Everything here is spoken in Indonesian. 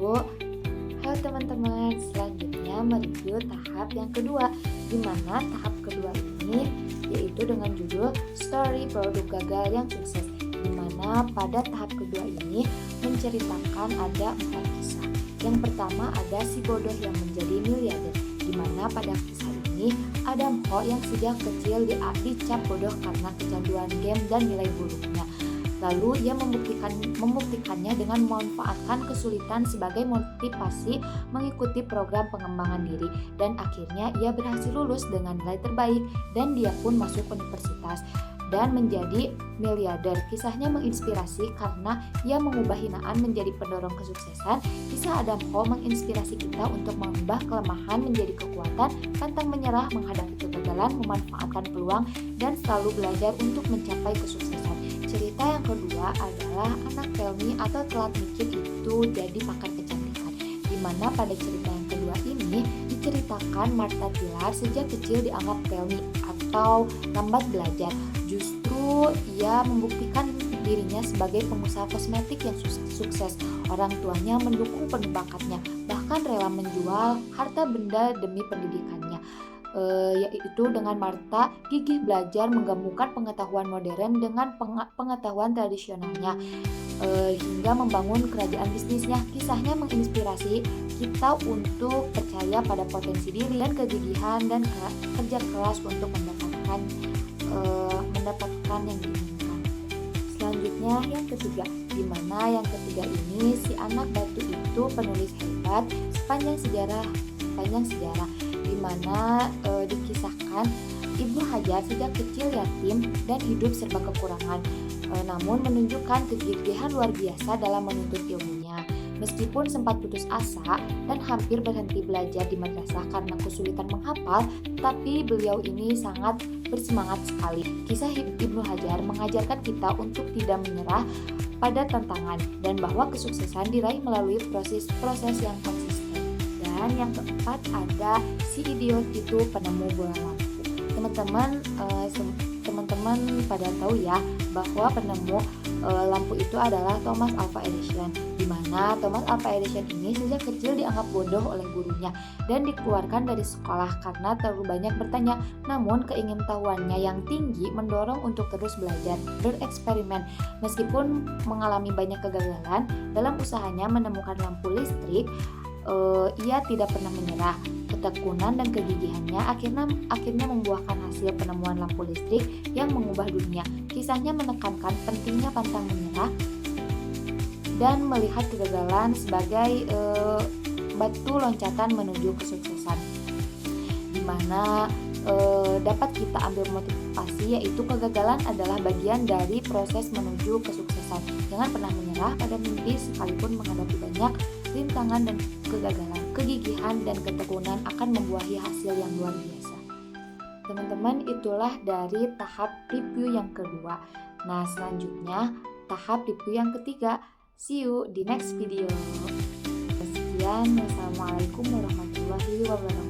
yuk. Halo teman-teman, selanjutnya mereview tahap yang kedua, di mana tahap kedua ini yaitu dengan judul Story Produk Gagal yang Sukses, di mana pada tahap kedua ini menceritakan ada 4 kisah. Yang pertama ada si bodoh yang menjadi miliarder, di mana pada kisah ini ada Mho yang sejak kecil dicap bodoh karena kecanduan game dan nilai buruknya. Lalu ia membuktikannya dengan memanfaatkan kesulitan sebagai motivasi mengikuti program pengembangan diri, dan akhirnya ia berhasil lulus dengan nilai terbaik dan dia pun masuk universitas dan menjadi miliarder. Kisahnya menginspirasi karena ia mengubah hinaan menjadi pendorong kesuksesan. Kisah Adam Ho menginspirasi kita untuk mengubah kelemahan menjadi kekuatan, pantang menyerah menghadapi kegagalan, memanfaatkan peluang, dan selalu belajar untuk mencapai kesuksesan. Cerita yang kedua adalah anak Pelmi atau telat mikir itu jadi pakar kecantikan, di mana pada cerita yang kedua ini diceritakan Martha Tilar sejak kecil dianggap Pelmi atau lambat belajar. Justru ia membuktikan dirinya sebagai pengusaha kosmetik yang sukses. Orang tuanya mendukung penuh bakatnya, bahkan rela menjual harta benda demi pendidikannya. Yaitu dengan Martha gigih belajar menggabungkan pengetahuan modern dengan pengetahuan tradisionalnya hingga membangun kerajaan bisnisnya. Kisahnya menginspirasi kita untuk percaya pada potensi diri dan kegigihan dan kerja keras untuk mendapatkan yang diinginkan. Selanjutnya yang ketiga, di mana yang ketiga ini si anak batu itu penulis hebat sepanjang sejarah, di mana dikisahkan Ibnu Hajar sejak kecil yatim dan hidup serba kekurangan, namun menunjukkan kegigihan luar biasa dalam menuntut ilmunya. Meskipun sempat putus asa dan hampir berhenti belajar di madrasah karena kesulitan menghafal, tapi beliau ini sangat bersemangat sekali. Kisah Ibnu Hajar mengajarkan kita untuk tidak menyerah pada tantangan dan bahwa kesuksesan diraih melalui proses yang konsisten. Dan yang keempat ada si idiot itu penemu bola lampu. Teman-teman pada tahu ya bahwa penemu lampu itu adalah Thomas Alva Edison, di mana Thomas Alva Edison ini sejak kecil dianggap bodoh oleh gurunya dan dikeluarkan dari sekolah karena terlalu banyak bertanya. Namun keingintahuannya yang tinggi mendorong untuk terus belajar, bereksperimen. Meskipun mengalami banyak kegagalan dalam usahanya menemukan lampu listrik, ia tidak pernah menyerah. Ketekunan dan kegigihannya akhirnya membuahkan hasil penemuan lampu listrik yang mengubah dunia. Kisahnya menekankan pentingnya pantang menyerah dan melihat kegagalan sebagai batu loncatan menuju kesuksesan, di mana dapat kita ambil motivasi, yaitu kegagalan adalah bagian dari proses menuju kesuksesan. Jangan pernah menyerah pada mimpi sekalipun menghadapi banyak rintangan dan kegagalan. Kegigihan dan ketekunan akan membuahi hasil yang luar biasa. Teman-teman, itulah dari tahap review yang kedua. Nah, selanjutnya tahap review yang ketiga. See you di next video. Sekian, wassalamualaikum warahmatullahi wabarakatuh.